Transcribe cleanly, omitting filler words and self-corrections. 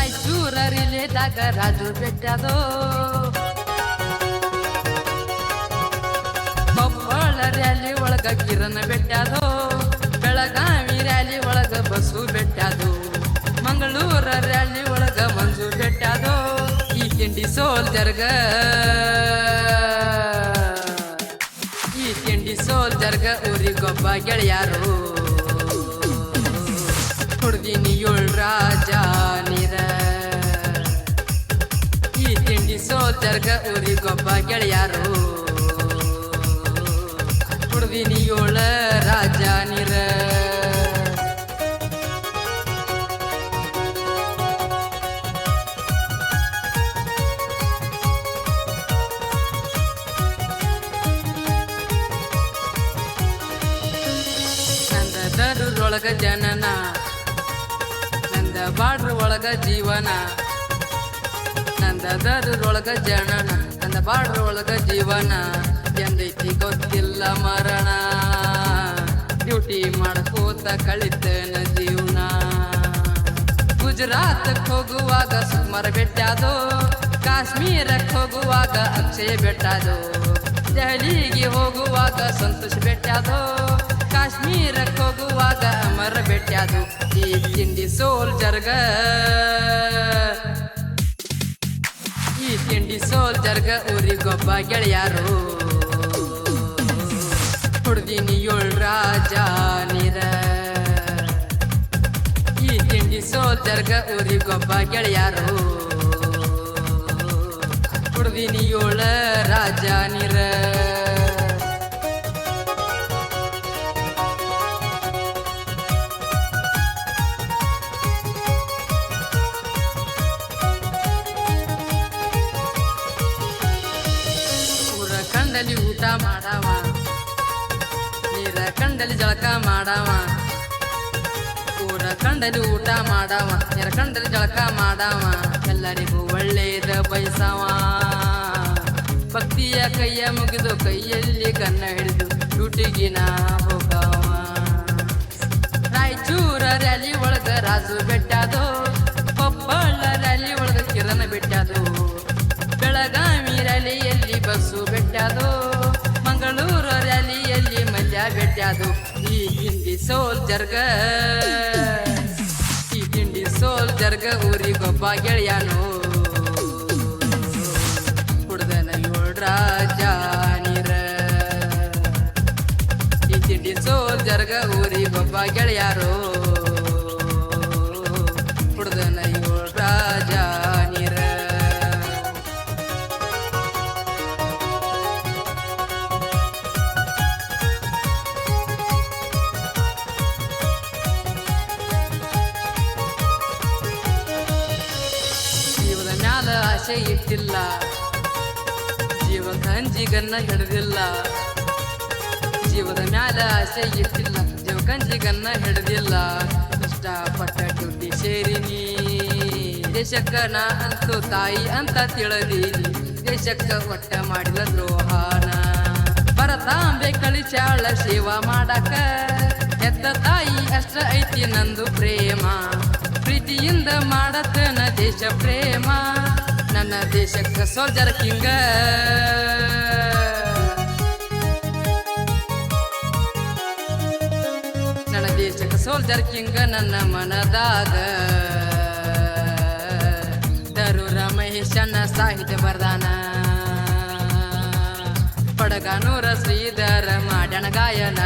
Raichur ರಿಲೇದಾಗ Raju ಬೆಟ್ಟದೋ Koppal rally ಒಳಗ ಕಿರಣ ಬೆಟ್ಟದೋ Belagavi rally ಒಳಗ bus ಬೆಟ್ಟದು ಮಂಗಳೂರ rally ಒಳಗ ಮಂಜು ಬೆಟ್ಟದೋ ಈ ತಿಂಡಿ ಸೋಲ್ಜರ್ಗ ಊರಿಗೊಬ್ಬ ಗೆಳೆಯಾರು ಹುಡ್ದಿನಿ ಏಳ್ ರಾಜ ನೀರ ಈ ತಿಂಡಿ ಸೋಲ್ಜರ್ಗ ಊರಿಗೊಬ್ಬ ಗೆಳೆಯಾರು ಹುಡ್ದಿನಿ ಏಳ ರಾಜ ನೀರ ಒಳಗ ಜನನ ನಂದ ಬಾಡ್ರ ಒಳಗ ಜೀವನ ನಂದರೊಳಗ ಜನನ ನಂದ ಬಾಡ್ರ ಒಳಗ ಜೀವನ ಎಂದೈತಿ ಗೊತ್ತಿಲ್ಲ ಮರಣ ಡ್ಯೂಟಿ ಮಾಡ್ಕೋತ ಕಳಿತನ ಜೀವನ ಗುಜರಾತಕ್ಕೆ ಹೋಗುವಾಗ ಸುಮಾರ ಬೆಟ್ಟದೋ ಕಾಶ್ಮೀರಕ್ಕೆ ಹೋಗುವಾಗ ಅಕ್ಷಯ ಬೆಟ್ಟದೋ ದೆಹಲಿಗೆ ಹೋಗುವಾಗ ಸಂತೋಷ ಬೆಟ್ಟದೋ ಕಾಶ್ಮೀರಕ್ಕೆ ಹೋಗುವಾಗ ಅಮರ ಬೆಟ್ಟದು ಈ ತಿಂಡಿ ಸೋಲ್ಜರ್ಗ ಈ ತಿಂಡಿ ಸೋಲ್ಜರ್ಗ ಊರಿಗೊಬ್ಬ ಗೆಳೆಯಾರು ಹುಡ್ದಿನಿ ಏಳ್ ರಾಜ ನೀರ ಈ ತಿಂಡಿ ಸೋಲ್ಜರ್ಗ ಊರಿಗೊಬ್ಬ ಗೆಳೆಯಾರು ಹುಡ್ದಿನಿ ಏಳ ರಾಜ ನೀರ ಕಂಡಲಿ ಊಟ ಮಾಡವ ನೀರ ಕಂಡಲಿ ಜಳಕ ಮಾಡವ ಊರ ಕಂಡಲಿ ಊಟ ಮಾಡವ ನೀರ ಕಂಡಲಿ ಜಳಕ ಮಾಡವ ಎಲ್ಲರಿಗೂ ಒಳ್ಳೆಯದ ಬಯಸವ ಭಕ್ತಿಯ ಕೈಯ ಮುಗಿದು ಕೈಯಲ್ಲಿ ಕನ್ನ ಹಿಡಿದು ಡ್ಯೂಟಿಗಿನ ಹೋಗವ ರಾಯಚೂರ ರ್ಯಾಲಿ ಒಳಗ ರಾಜು ಬೆಟ್ಟದೋ ಕೊಪ್ಪಳ ರ್ಯಾಲಿ ಒಳಗ ಕಿರಣ ಬೆಟ್ಟದು ಬೆಳಗಾವಿ ರ್ಯಾಲಿಯಲ್ಲಿ ಬಸ್ಸು ಬೆಟ್ಟದು ಮಂಗಳೂರು ರ್ಯಾಲಿಯಲ್ಲಿ ಮಲ್ಯ ಬೆಟ್ಟದು ಈ ತಿಂಡಿ ಸೋಲ್ಜರ್ಗ ಈ ತಿಂಡಿ ಸೋಲ್ಜರ್ಗ ಊರಿಗೊಬ್ಬ ಗೆಳೆಯನು ಹುಡ್ದನ ಏಳ್ ರಾಜ ನೀರ ಈ ತಿಂಡಿ ಸೋಲ್ಜರ್ಗ ಊರಿಗೊಬ್ಬ ಗೆಳೆಯಾರು ಹುಡ್ದನ ಏಳ್ ರಾಜ ನೀರ ಆಸೆ ಇಟ್ಟಿಲ್ಲ ಜೀವದ ಹಂಜಿಗನ್ನ ಹಿಡಿದಿಲ್ಲ ಜೀವದ ಮ್ಯಾಲ ಆಸೆ ಇಟ್ಟಿಲ್ಲ ಜೀವಕಂಜಿಗನ್ನ ಹಿಡಿದಿಲ್ಲ ಇಷ್ಟಪಟ್ಟ ಡ್ಯೂಟಿ ಸೇರಿನಿ ದೇಶಕ್ಕ ನಾ ಅಂತೂ ತಾಯಿ ಅಂತ ತಿಳಿದೀನಿ ದೇಶಕ್ಕ ಒಟ್ಟ ಮಾಡಿದ ದ್ರೋಹಾನ ಭರತಾಂಬೆ ಕಳಿಸ್ಯಾಳ ಸೇವಾ ಮಾಡಾಕ ಎದ್ದ ತಾಯಿ ಅಷ್ಟ ಐತಿ ನಂದು ಪ್ರೇಮ ಪ್ರೀತಿಯಿಂದ ಮಾಡತನ ದೇಶ ಪ್ರೇಮ ನನ್ನ ದೇಶಕ್ಕ ಸೋಲ್ಜರ್ ಕಿಂಗ ನನ್ನ ದೇಶಕ್ಕ ಸೋಲ್ಜರ್ ಕಿಂಗ ನನ್ನ ಮನದಾಗ ದರೂರ ಮಹೇಶನ ಸಾಹಿತ್ಯ ಬರ್ದಾನ ಪಡಗಾನೂರ ಶ್ರೀಧರ ಮಾಡ್ಯಾನ ಗಾಯನ